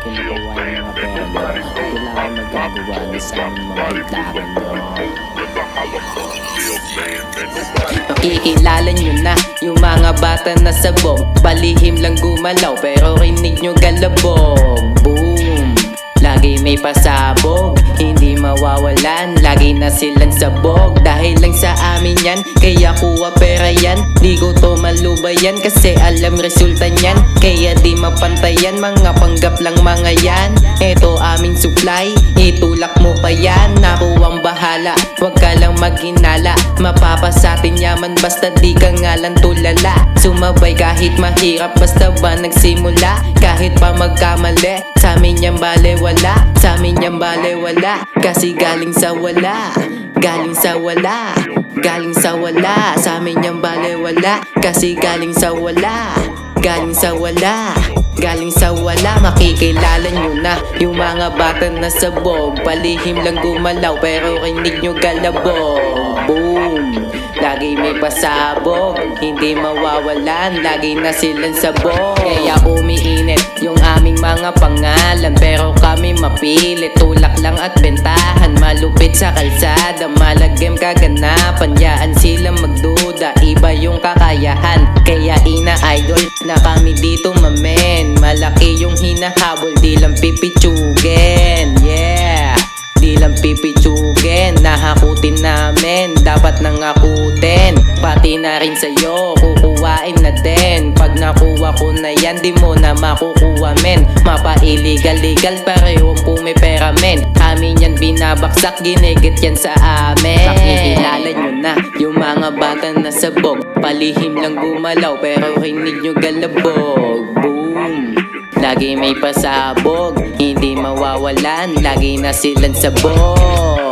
Kinukuha yung mga pera nyo. Wala kang magagawa na sa aming mga hitaran nyo. Makikilala nyo na yung mga bata na sabog. Palihim lang gumalaw pero rinig nyo galabog. Boom! Lagi may pasabog, hindi mawawalan. Lagi na silang sabog, dahil lang sa amin yan. Kaya kuha pera yan, di ko to malubayan. Kasi alam resulta nyan, kaya di mapantayan. Mga panggap lang mga yan. Eto aming supply, itulak mo pa yan. Nakuwang bahala, wag ka lang maghinala. Mapapasatin yaman basta di ka nga lang tulala. Sumabay kahit mahirap basta ba nagsimula. Kahit pa magkamali, sa amin yan balewala. Sa amin yan balewala, kasi galing sa wala. Galing sa wala, galing sa wala. Sa amin yan balewala, kasi galing sa wala. Galing sa wala, galing sa wala. Makikilala nyo na yung mga bata na sabog. Palihim lang gumalaw pero rinig nyo galabog. Boom! Lagi may pasabog, hindi mawawalan. Lagi na silang sabog, kaya umiinit yung aming mga pangalan. Pero kami mapilit, tulak lang at bentahan. Malupit sa kalsada, malagim kaganapan. Yaan sila magduda, iba yung kakayahan. Kaya ina-idol na kami dito mamen. Malaki yung hinahabol, di lang pipitsugin. Yeah! Di lang pipitsugin, nahakutin namin. Dapat nangakutin, pati na rin sa'yo kukuhain na din. Pag nakuha ko na yan, di mo na makukuha men. Mapa-illegal-legal, parehong pumipera men. Amin yan binabaksak, ginigit yan sa amin. Makikilala nyo na yung mga bata na sabog. Palihim lang gumalaw pero rinig nyo galabog. Boom! Lagi may pasabog, hindi mawawalan. Lagi na silang sabog.